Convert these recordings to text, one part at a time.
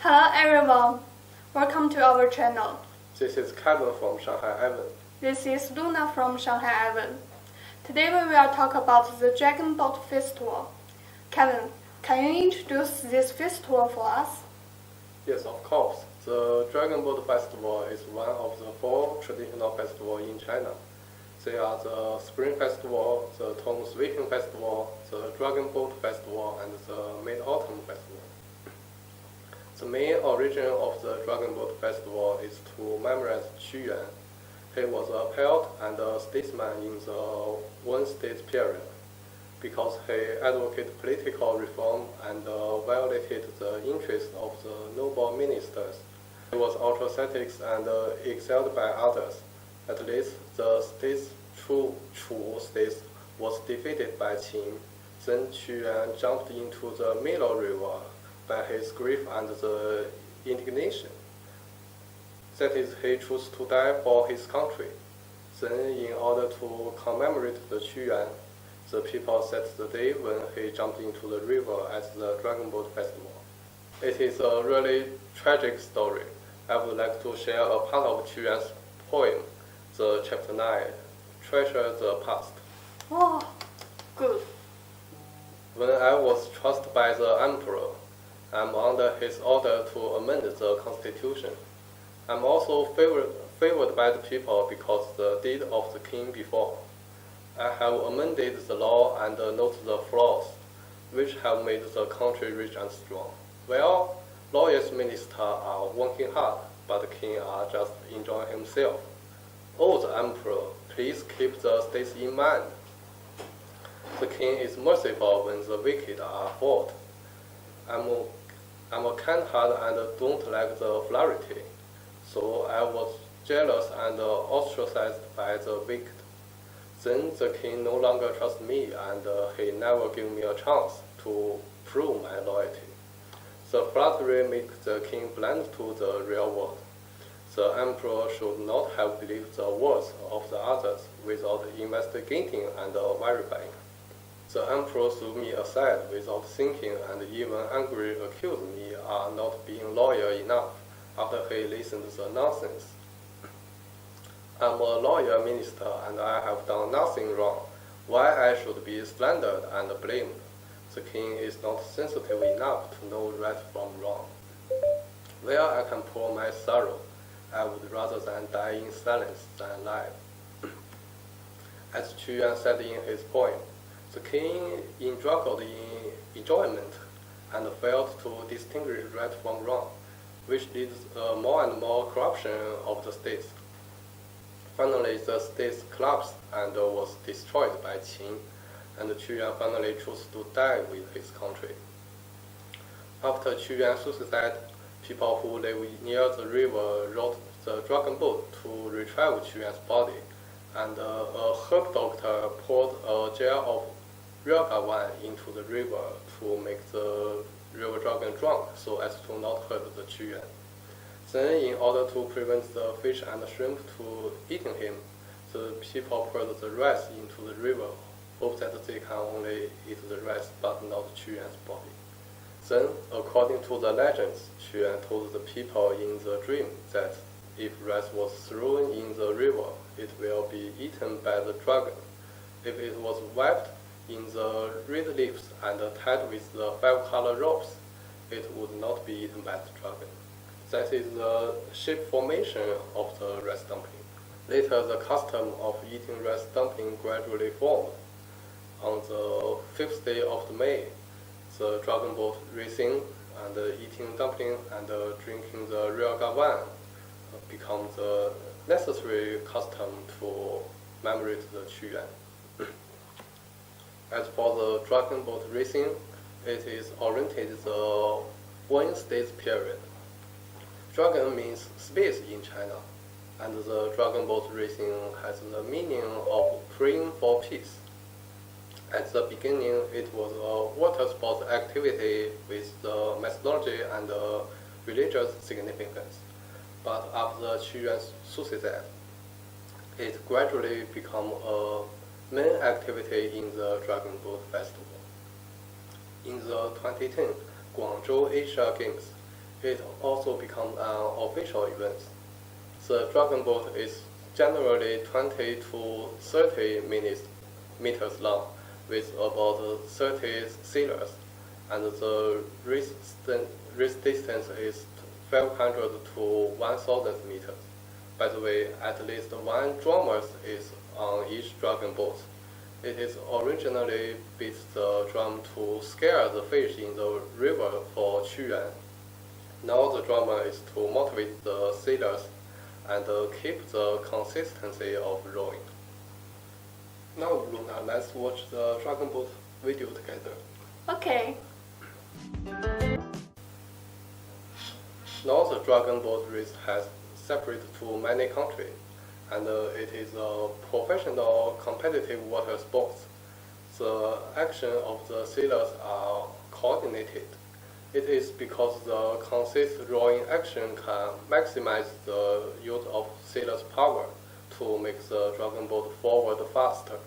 Hello everyone, welcome to our channel. This is Kevin from Shanghai Ivan. This is Luna from Shanghai Ivan. Today we will talk about the Dragon Boat Festival. Kevin, can you introduce this festival for us? Yes, of course. The Dragon Boat Festival is one of the 4 traditional festivals in China. They are the Spring Festival, the Tongue Sweeping Festival, the Dragon Boat Festival, and the Mid-Autumn Festival. The main origin of the Dragon Boat Festival is to memorize Qu Yuan. He was a poet and a statesman in the one-state period because he advocated political reform and violated the interests of the noble ministers. He was ultra-ascetic and excelled by others. At least the state's Chu state was defeated by Qin. Then Qu Yuan jumped into the Middle River by his grief and the indignation. That is, he chose to die for his country. Then, in order to commemorate the Qu Yuan, the people set the day when he jumped into the river at the Dragon Boat Festival. It is a really tragic story. I would like to share a part of Qu Yuan's poem, the chapter 9, Treasure the Past. Oh, good. When I was trusted by the emperor, I'm under his order to amend the constitution. I'm also favored by the people because the deed of the king before. I have amended the law and noted the flaws, which have made the country rich and strong. Well, lawyers ministers are working hard, but the king are just enjoying himself. Oh, the emperor, please keep the states in mind. The king is merciful when the wicked are fought. I'm a kind-hearted and don't like the flattery, so I was jealous and ostracized by the wicked. Then the king no longer trusts me and he never gave me a chance to prove my loyalty. The flattery makes the king blind to the real world. The emperor should not have believed the words of the others without investigating and verifying. The emperor threw me aside without thinking and even angrily accused me of not being loyal enough after he listened to the nonsense. I'm a loyal minister and I have done nothing wrong. Why I should be slandered and blamed? The king is not sensitive enough to know right from wrong. Where I can pour my sorrow, I would rather than die in silence than lie. As Qu Yuan said in his poem, the king indulged in enjoyment and failed to distinguish right from wrong, which leads more and more corruption of the states. Finally, the state collapsed and was destroyed by Qin, and Qu Yuan finally chose to die with his country. After Qu Yuan's suicide, people who live near the river rode the dragon boat to retrieve Qu Yuan's body, and a herb doctor poured a jar of Ryoga wine into the river to make the river dragon drunk so as to not hurt the Qu Yuan. Then, in order to prevent the fish and shrimp to eating him, the people poured the rice into the river, hope that they can only eat the rice but not Qu Yuan's body. Then, according to the legends, Qu Yuan told the people in the dream that if rice was thrown in the river, it will be eaten by the dragon. If it was wrapped in the red leaves and tied with the 5-color ropes, it would not be eaten by the dragon. That is the shape formation of the rice dumpling. Later, the custom of eating rice dumpling gradually formed. On the 5th day of May, the dragon boat racing and eating dumpling and drinking the Ryoga wine become the necessary custom to commemorate the Qu Yuan. As for the dragon boat racing, it is oriented the one-state period. Dragon means space in China, and the dragon boat racing has the meaning of praying for peace. At the beginning, it was a water sports activity with the mythology and religious significance. But after Qu Yuan's suicide, it gradually became a main activity in the Dragon Boat Festival. In the 2010 Guangzhou Asia Games, it also becomes an official event. The dragon boat is generally 20 to 30 meters long, with about 30 sailors, and the race distance is 500 to 1,000 meters. By the way, at least one drummer is on each dragon boat. It is originally beat the drum to scare the fish in the river for Quyuan. Now the drama is to motivate the sailors and keep the consistency of rowing. Now, Luna, let's watch the dragon boat video together. Okay. Now the dragon boat race has separated to many countries, and it is a professional competitive water sport. The action of the sailors are coordinated. It is because the consistent rowing action can maximize the use of sailors' power to make the dragon boat forward faster.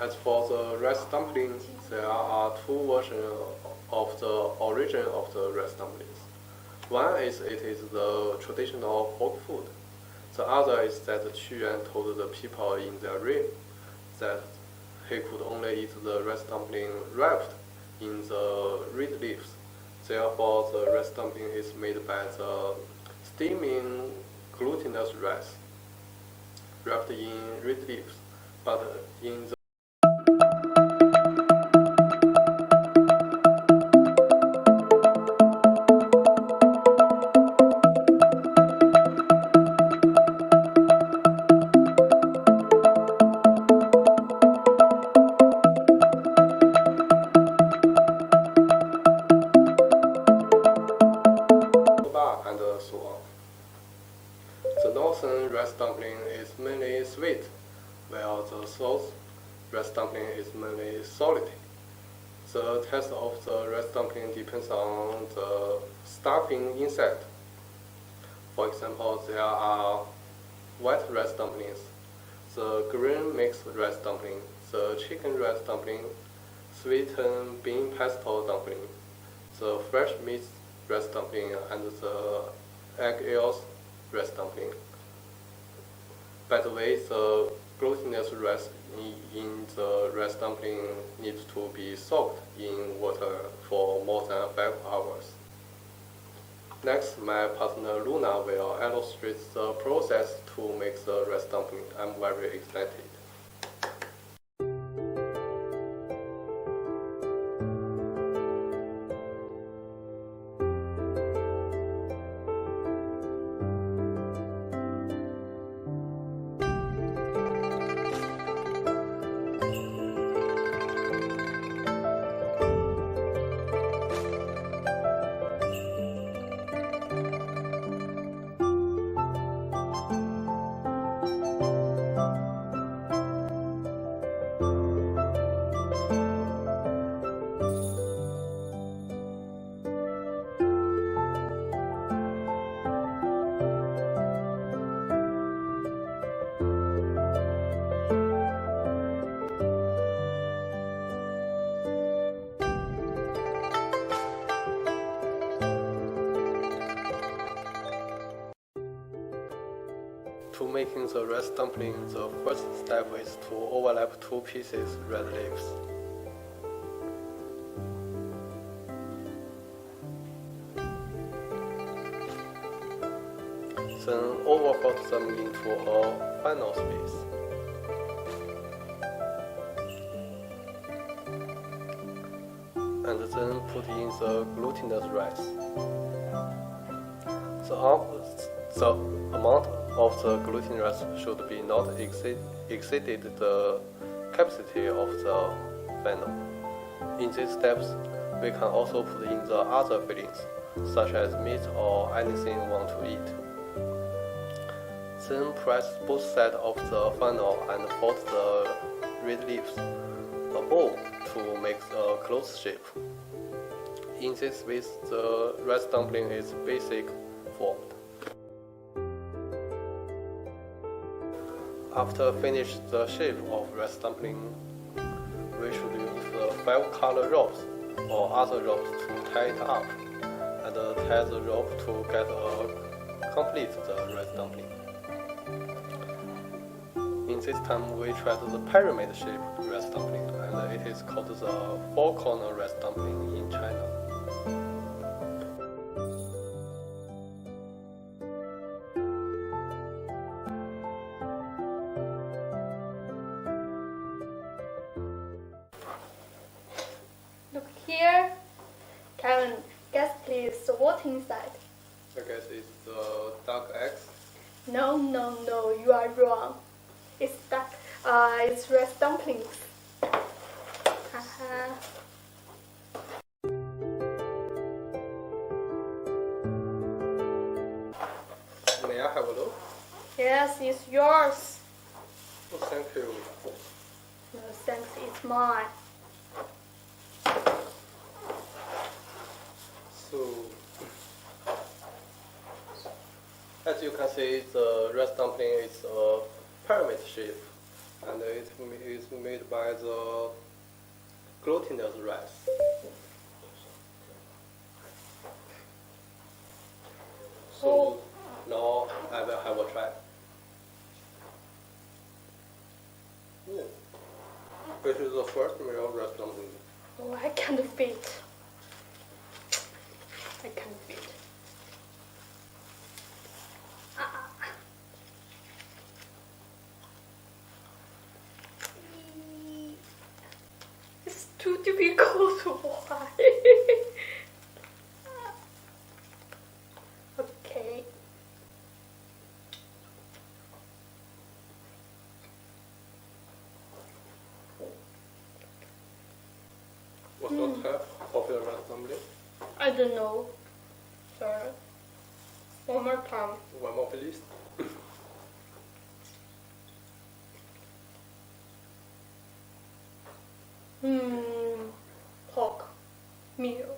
As for the rice dumplings, there are two versions of the origin of the rice dumplings. One is it is the traditional folk food. The other is that Quyuan told the people in their dream that he could only eat the rice dumpling wrapped in the reed leaves. Therefore, the rice dumpling is made by the steaming glutinous rice wrapped in reed leaves, but in the and so on. The northern rice dumpling is mainly sweet, while the south rice dumpling is mainly salty. The taste of the rice dumpling depends on the stuffing inside. For example, there are white rice dumplings, the green mixed rice dumpling, the chicken rice dumpling, sweetened bean pesto dumpling, the fresh meat rice dumpling, and the egg eels rice dumpling. By the way, the glutinous rice in the rice dumpling needs to be soaked in water for more than 5 hours. Next, my partner Luna will illustrate the process to make the rice dumpling. I'm very excited. To making the rice dumpling, the first step is to overlap 2 pieces red leaves. Then overfold them into a final space. And then put in the glutinous rice. The amount of the gluten rice should be not exceeded the capacity of the funnel. In these steps, we can also put in the other fillings, such as meat or anything you want to eat. Then press both sides of the funnel and fold the red leaves above to make a closed shape. In this way, the rice dumpling is basic formed. After finish the shape of rice dumpling, we should use the 5-color ropes or other ropes to tie it up, and tie the rope to get complete the rice dumpling. In this time, we tried the pyramid shaped rice dumpling, and it is called the 4-corner rice dumpling in China. Look here. Kevin, guess please, what's inside? I guess it's the duck eggs. No, you are wrong. It's rice dumplings. Haha. May I have a look? Yes, it's yours. Oh, thank you. No, thanks, it's mine. So, as you can see, the rice dumpling is a pyramid shape, and it is made by the glutinous rice. So now I will have a try. This is the first meal rice dumpling. Oh, I can't fit. I can't fit. It's too difficult. Why? Okay. What's the type of the rice dumpling? I don't know. Sorry. One more time. One more, please. Pork meal.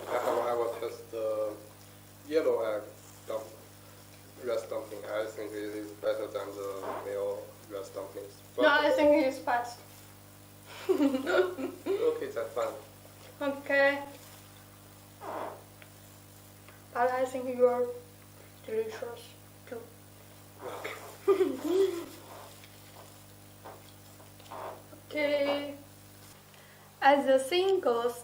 I will test the yellow egg rice dumpling. I think it is better than the male rice dumplings. But No, I think it's best. okay, that's fine. Okay. But I think you're delicious too. Okay. As the saying goes,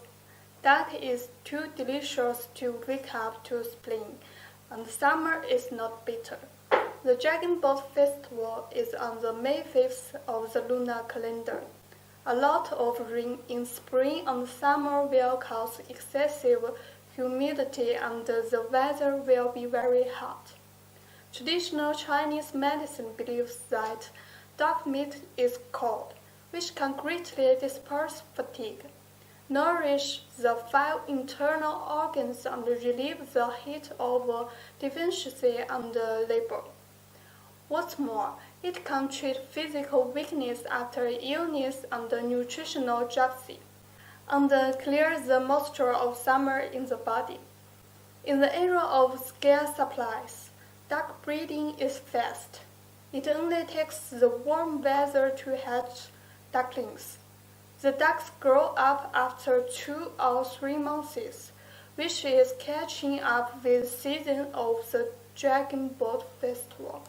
duck is too delicious to wake up to spring, and summer is not bitter. The Dragon Boat Festival is on the May 5th of the lunar calendar. A lot of rain in spring and summer will cause excessive humidity and the weather will be very hot. Traditional Chinese medicine believes that duck meat is cold, which can greatly disperse fatigue, nourish the 5 internal organs and relieve the heat of deficiency and labor. What's more, it can treat physical weakness after illness and nutritional deficiency, and clear the moisture of summer in the body. In the era of scarce supplies, duck breeding is fast. It only takes the warm weather to hatch ducklings. The ducks grow up after 2 or 3 months, which is catching up with the season of the Dragon Boat Festival.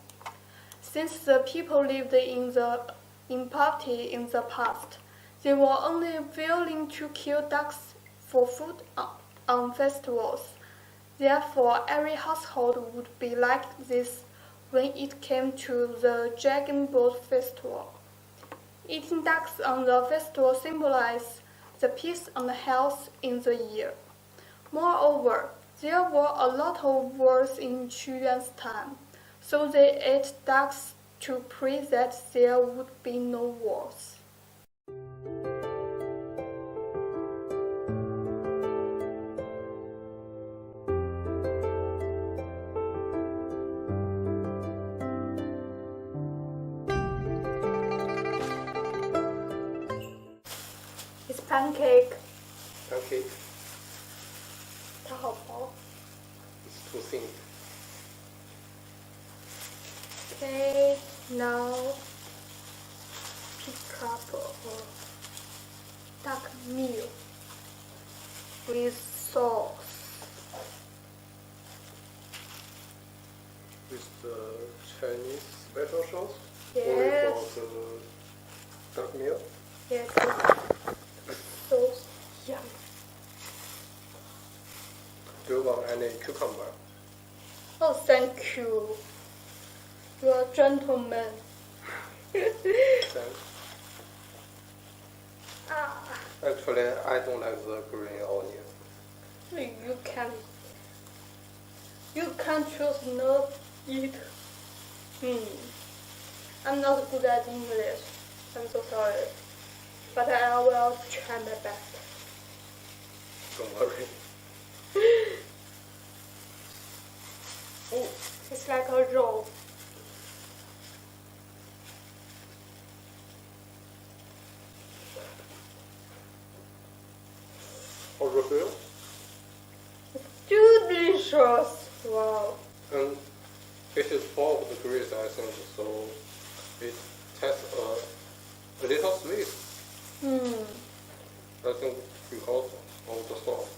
Since the people lived in poverty in the past, they were only willing to kill ducks for food on festivals. Therefore, every household would be like this when it came to the Dragon Boat Festival. Eating ducks on the festival symbolized the peace and health in the year. Moreover, there were a lot of wars in Qu Yuan's time, so they ate ducks to pray that there would be no wars. pancake. Pancake 它好薄。 is too thin. Okay, now pick up duck meal with sauce. With the Chinese special sauce? Yes. Only for the duck meal? Yes, sauce. Yum. Do you want any cucumber? Oh, thank you. You're a gentleman. Thanks. Ah, Actually, I don't like the green onion. you can choose not eat. I'm not good at English. I'm so sorry. But I will try my best. Don't worry. Oh, it's like a roll. Overfill? Delicious. Wow. And it is full of the grease, I think, so it tastes a little sweet. I think because of the sauce.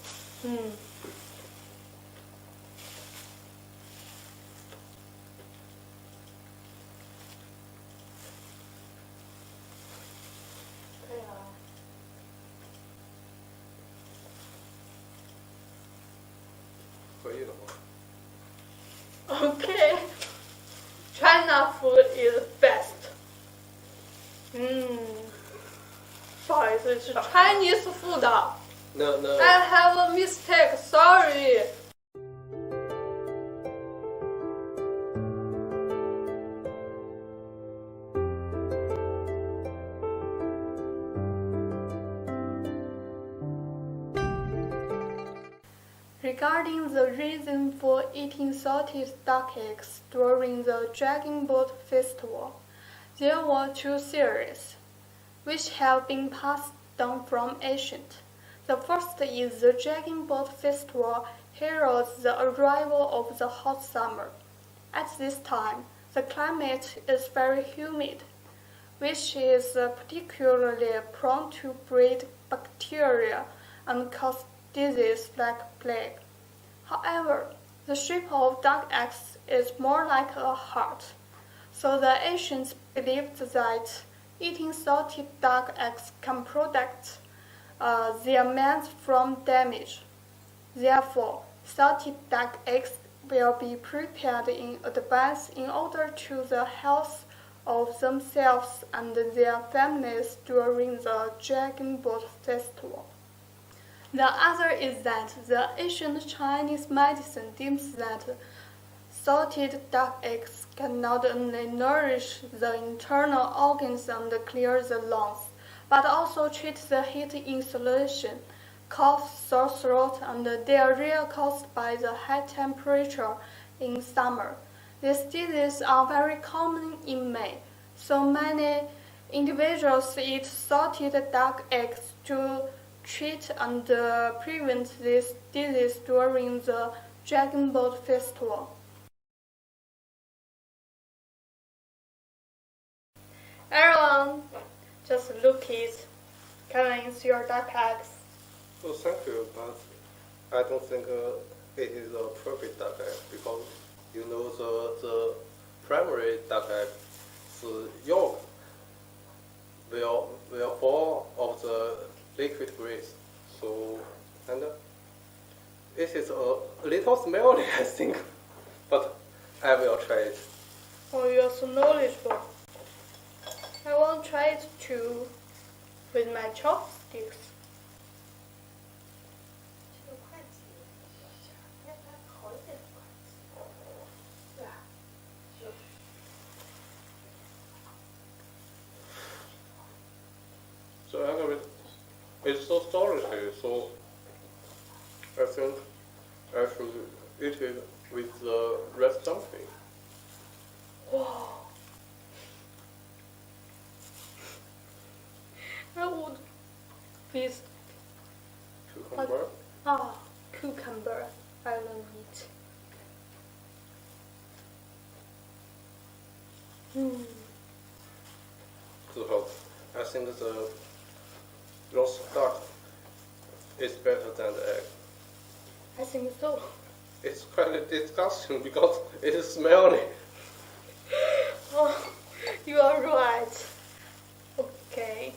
Okay. China food is best. 不好意思，是 Chinese food. No. I have a mistake. Sorry. Regarding the reason for eating salted duck eggs during the Dragon Boat Festival, there were two theories, which have been passed down from ancient. The first is the Dragon Boat Festival heralds the arrival of the hot summer. At this time, the climate is very humid, which is particularly prone to breed bacteria and cause disease like plague. However, the shape of duck eggs is more like a heart, so the ancients believed that eating salted duck eggs can protect their mans from damage. Therefore, salted duck eggs will be prepared in advance in order to the health of themselves and their families during the Dragon Boat Festival. The other is that the ancient Chinese medicine deems that salted duck eggs can not only nourish the internal organs and clear the lungs, but also treat the heat inhalation, cough, sore throat, and diarrhea caused by the high temperature in summer. These diseases are very common in May, so many individuals eat salted duck eggs to treat and prevent this disease during the Dragon Boat Festival. Everyone, just look it. Can I eat your duck eggs? Oh, thank you, but I don't think it is a perfect duck egg because you know the primary duck egg, the yolk will fall of the liquid grease. So, and it is a little smelly, I think, but I will try it. Oh, you're so knowledgeable. I want to try it too, with my chopsticks. So anyway, it's so salty, so I think I should eat it with the red dumpling. Wow. with Cucumber. cucumber. I love it. So I think the roast duck is better than the egg. I think so. It's quite disgusting because it is smelly. Oh, you are right. Okay.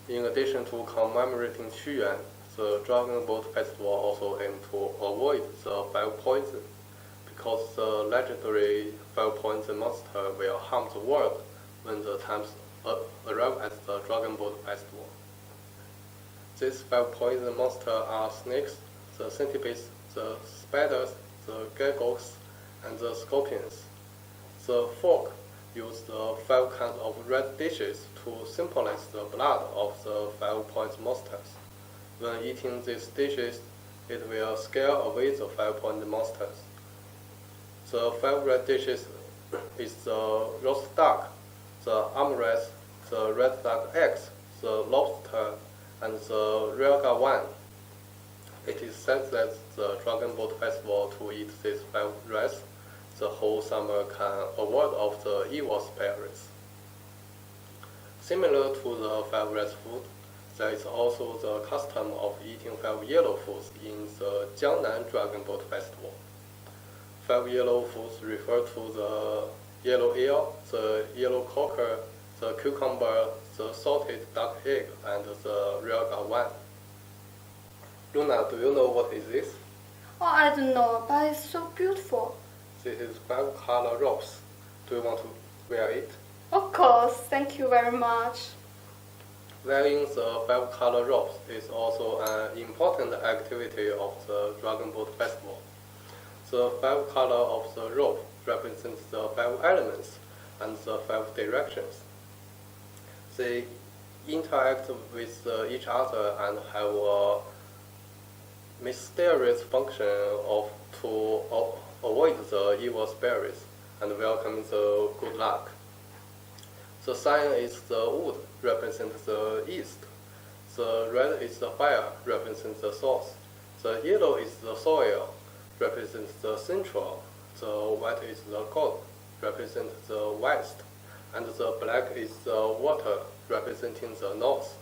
In addition to commemorating Quyuan, the Dragon Boat Festival also aimed to avoid the fire poison, because the legendary fire poison monster will harm the world when the times arrive at the Dragon Boat Festival. These fire poison monsters are snakes, the centipedes, the spiders, the geckos, and the scorpions. The folk use the 5 kinds of red dishes to symbolize the blood of the 5 poison monsters. When eating these dishes, it will scare away the 5 poison monsters. The 5 red dishes is the roast duck, the omelette, the red duck eggs, the lobster, and the realga wine. It is said that the Dragon Boat Festival to eat these 5 rice, the whole summer can avoid of the evil spirits. Similar to the 5 rice food, there is also the custom of eating 5 yellow foods in the Jiangnan Dragon Boat Festival. 5 yellow foods refer to the yellow eel, the yellow cocker, the cucumber, the salted duck egg, and the realga wine. Luna, do you know what is this? Oh, I don't know, but it's so beautiful. This is 5 color ropes. Do you want to wear it? Of course, thank you very much. Wearing the 5 color ropes is also an important activity of the Dragon Boat Festival. The 5 color of the rope represents the 5 elements and the 5 directions. They interact with each other and have a mysterious function to avoid the evil spirits and welcome the good luck. The sign is the wood, represents the east. The red is the fire, represents the south. The yellow is the soil, represents the central. The white is the gold, represents the west. And the black is the water, representing the north.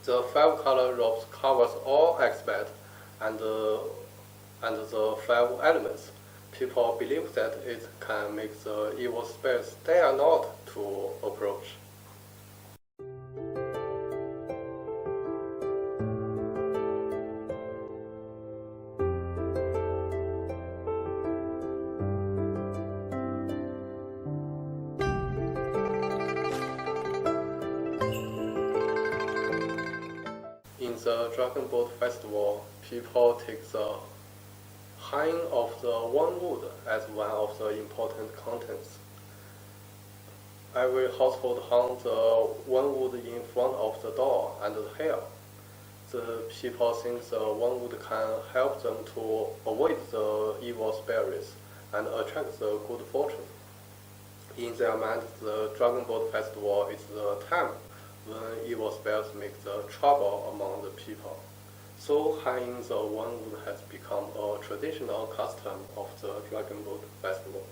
The 5 color ropes covers all aspects and the 5 elements. People believe that it can make the evil spirits dare not to approach. In the Dragon Boat Festival, people take the hanging of the one wood as one of the important contents. Every household hung the one wood in front of the door and the hill. The people think the one wood can help them to avoid the evil spirits and attract the good fortune. In their mind, the Dragon Boat Festival is the time when evil spirits make the trouble among the people. So hanging the one wood has become a traditional custom of the Dragon Boat Festival.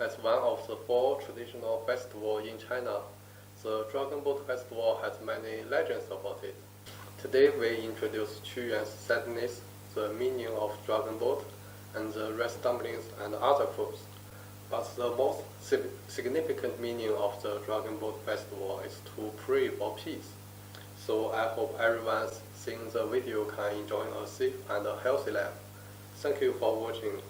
As one of the 4 traditional festivals in China, the Dragon Boat Festival has many legends about it. Today we introduce Quyuan's sadness, the meaning of Dragon Boat, and the rice dumplings and other foods. But the most significant meaning of the Dragon Boat Festival is to pray for peace. So I hope everyone seeing the video can enjoy a safe and a healthy life. Thank you for watching.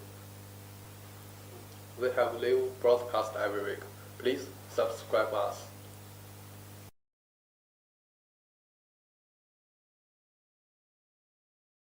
We have live broadcast every week. Please subscribe us.